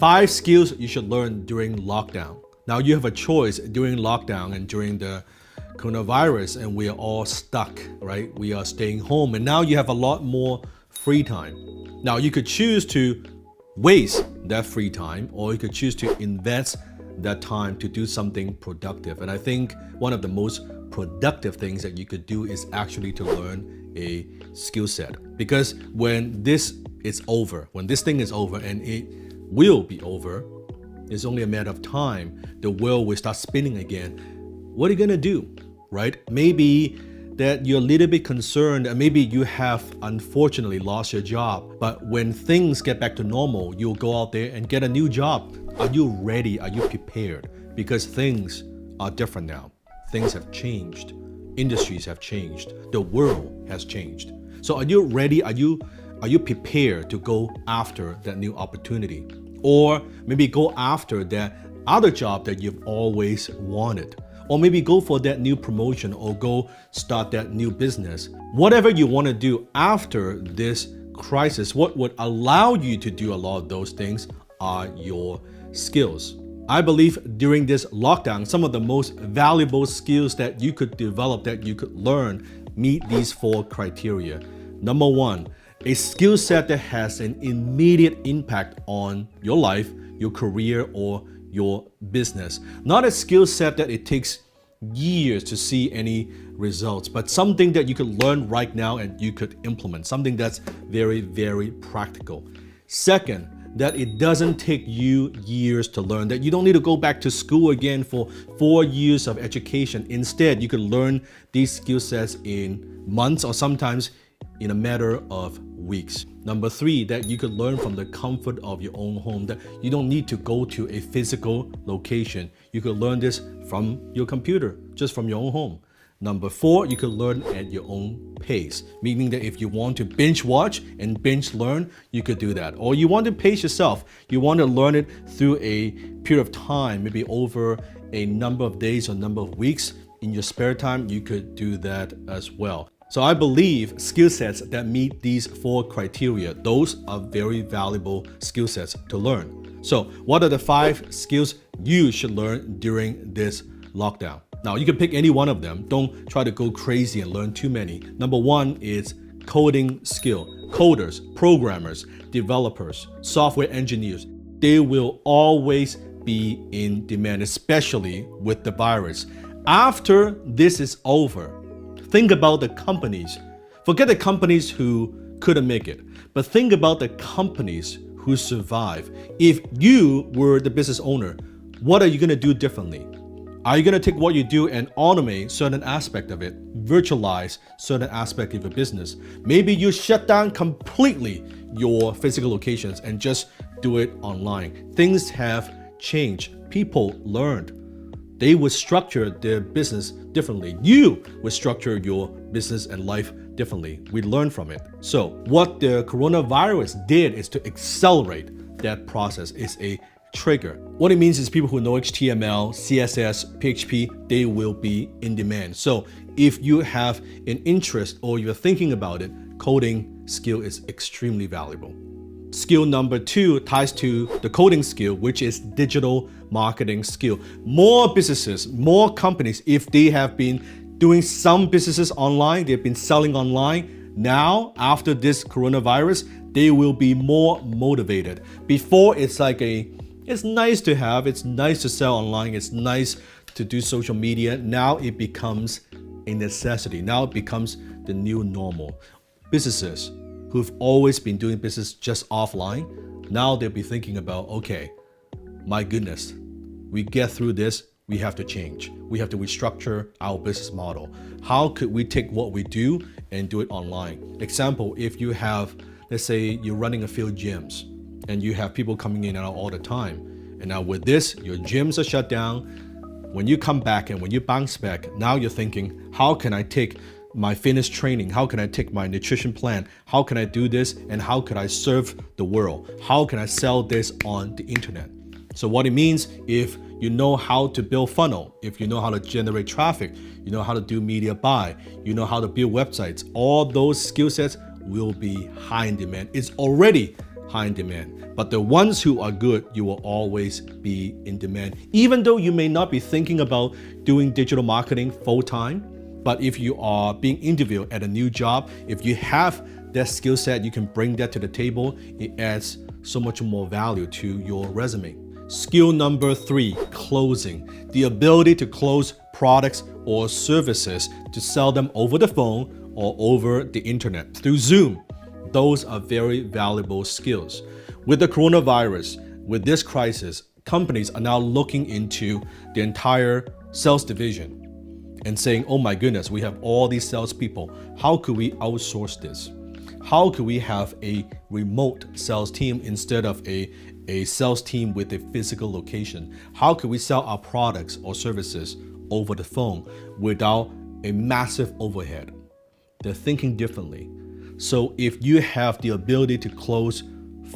5 skills you should learn during lockdown. Now you have a choice during lockdown and during the coronavirus, and we are all stuck, right? We are staying home, and now you have a lot more free time. Now you could choose to waste that free time, or you could choose to invest that time to do something productive. And I think one of the most productive things that you could do is actually to learn a skill set. Because when this is over, when this thing is over, and it will be over, it's only a matter of time, the world will start spinning again. What are you gonna do, right? Maybe that you're a little bit concerned, and maybe you have unfortunately lost your job. But when things get back to normal, you'll go out there and get a new job. Are you ready? Are you prepared? Because things are different now. Things have changed. Industries have changed. The world has changed. So are you ready? Are you prepared to go after that new opportunity? Or maybe go after that other job that you've always wanted? Or maybe go for that new promotion, or go start that new business. Whatever you want to do after this crisis, what would allow you to do a lot of those things are your skills. I believe during this lockdown, some of the most valuable skills that you could develop, that you could learn, meet these 4 criteria. Number 1, a skill set that has an immediate impact on your life, your career, or your business. Not a skill set that it takes years to see any results, but something that you could learn right now and you could implement, something that's very, very practical. Second, that it doesn't take you years to learn, that you don't need to go back to school again for 4 years of education. Instead, you can learn these skill sets in months, or sometimes in a matter of weeks. Number 3, that you could learn from the comfort of your own home, that you don't need to go to a physical location. You could learn this from your computer, just from your own home. Number 4, you could learn at your own pace, meaning that if you want to binge watch and binge learn, you could do that. Or you want to pace yourself, you want to learn it through a period of time, maybe over a number of days or number of weeks in your spare time, you could do that as well. So I believe skill sets that meet these 4 criteria, those are very valuable skill sets to learn. So what are the 5 skills you should learn during this lockdown? Now you can pick any one of them. Don't try to go crazy and learn too many. Number 1 is coding skill. Coders, programmers, developers, software engineers, they will always be in demand, especially with the virus. After this is over, think about the companies. Forget the companies who couldn't make it, but think about the companies who survive. If you were the business owner, what are you going to do differently? Are you going to take what you do and automate certain aspect of it, virtualize certain aspect of your business? Maybe you shut down completely your physical locations and just do it online. Things have changed. People learned. They would structure their business differently. You would structure your business and life differently. We learn from it. So what the coronavirus did is to accelerate that process. It's a trigger. What it means is people who know HTML, CSS, PHP, they will be in demand. So if you have an interest or you're thinking about it, coding skill is extremely valuable. Skill number 2 ties to the coding skill, which is digital marketing skill. More businesses, more companies, if they have been doing some businesses online, they've been selling online, now after this coronavirus, they will be more motivated. Before, it's nice to have, it's nice to sell online, it's nice to do social media. Now it becomes a necessity. Now it becomes the new normal. Businesses who've always been doing business just offline, now they'll be thinking about, okay, my goodness, we get through this, we have to change. We have to restructure our business model. How could we take what we do and do it online? Example, if you have, let's say you're running a few gyms and you have people coming in and out all the time. And now with this, your gyms are shut down. When you come back and when you bounce back, now you're thinking, how can I take my fitness training? How can I take my nutrition plan? How can I do this? And how could I serve the world? How can I sell this on the internet? So what it means, if you know how to build funnel, if you know how to generate traffic, you know how to do media buy, you know how to build websites, all those skill sets will be high in demand. It's already high in demand. But the ones who are good, you will always be in demand. Even though you may not be thinking about doing digital marketing full time, but if you are being interviewed at a new job, if you have that skill set, you can bring that to the table. It adds so much more value to your resume. Skill number 3, closing. The ability to close products or services to sell them over the phone or over the internet through Zoom. Those are very valuable skills. With the coronavirus, with this crisis, companies are now looking into the entire sales division and saying, oh my goodness, we have all these salespeople. How could we outsource this? How could we have a remote sales team instead of a sales team with a physical location? How could we sell our products or services over the phone without a massive overhead? They're thinking differently. So if you have the ability to close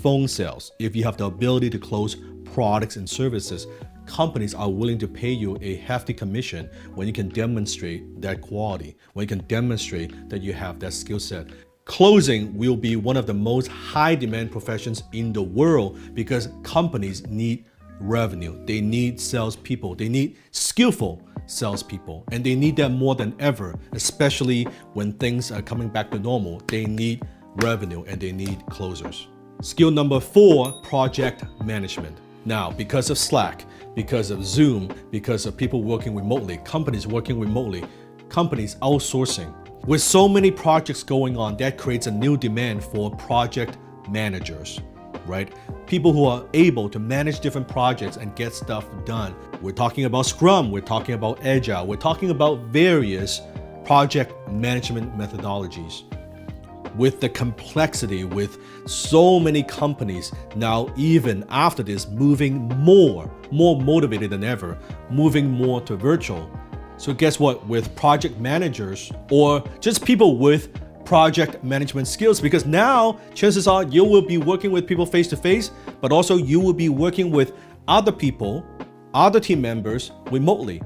phone sales, if you have the ability to close products and services, companies are willing to pay you a hefty commission when you can demonstrate that quality, when you can demonstrate that you have that skill set. Closing will be one of the most high demand professions in the world because companies need revenue. They need salespeople. They need skillful salespeople, and they need that more than ever, especially when things are coming back to normal. They need revenue and they need closers. Skill number 4, project management. Now, because of Slack, because of Zoom, because of people working remotely, companies working remotely, companies outsourcing. With so many projects going on, that creates a new demand for project managers, right? People who are able to manage different projects and get stuff done. We're talking about Scrum, we're talking about Agile, we're talking about various project management methodologies. With the complexity, with so many companies now, even after this, moving more motivated than ever, moving more to virtual. So guess what? With project managers or just people with project management skills, because now chances are you will be working with people face to face, but also you will be working with other people, other team members remotely.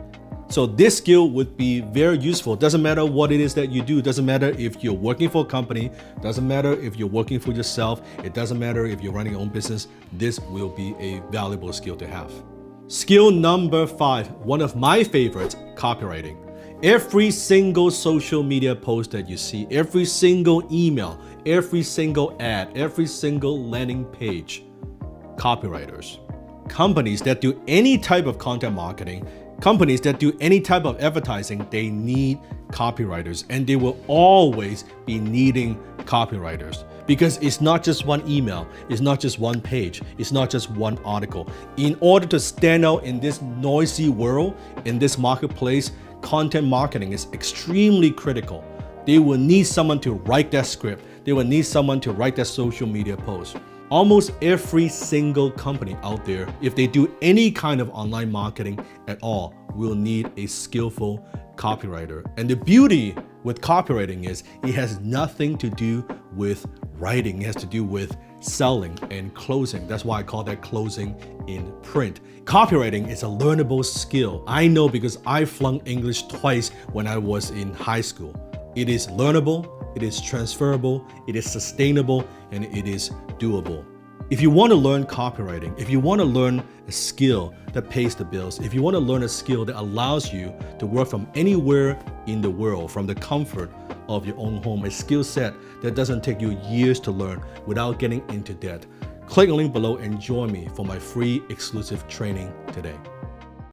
So this skill would be very useful. Doesn't matter what it is that you do. Doesn't matter if you're working for a company. Doesn't matter if you're working for yourself. It doesn't matter if you're running your own business. This will be a valuable skill to have. Skill number 5, one of my favorites, copywriting. Every single social media post that you see, every single email, every single ad, every single landing page, copywriters. Companies that do any type of content marketing, companies that do any type of advertising, they need copywriters, and they will always be needing copywriters because it's not just one email, it's not just one page, it's not just one article. In order to stand out in this noisy world, in this marketplace, content marketing is extremely critical. They will need someone to write that script. They will need someone to write that social media post. Almost every single company out there, if they do any kind of online marketing at all, will need a skillful copywriter. And the beauty with copywriting is it has nothing to do with writing. It has to do with selling and closing. That's why I call that closing in print. Copywriting is a learnable skill. I know because I flunked English twice when I was in high school. It is learnable, it is transferable, it is sustainable, and it is doable. If you want to learn copywriting, if you want to learn a skill that pays the bills, if you want to learn a skill that allows you to work from anywhere in the world, from the comfort of your own home, a skill set that doesn't take you years to learn without getting into debt, click the link below and join me for my free exclusive training today.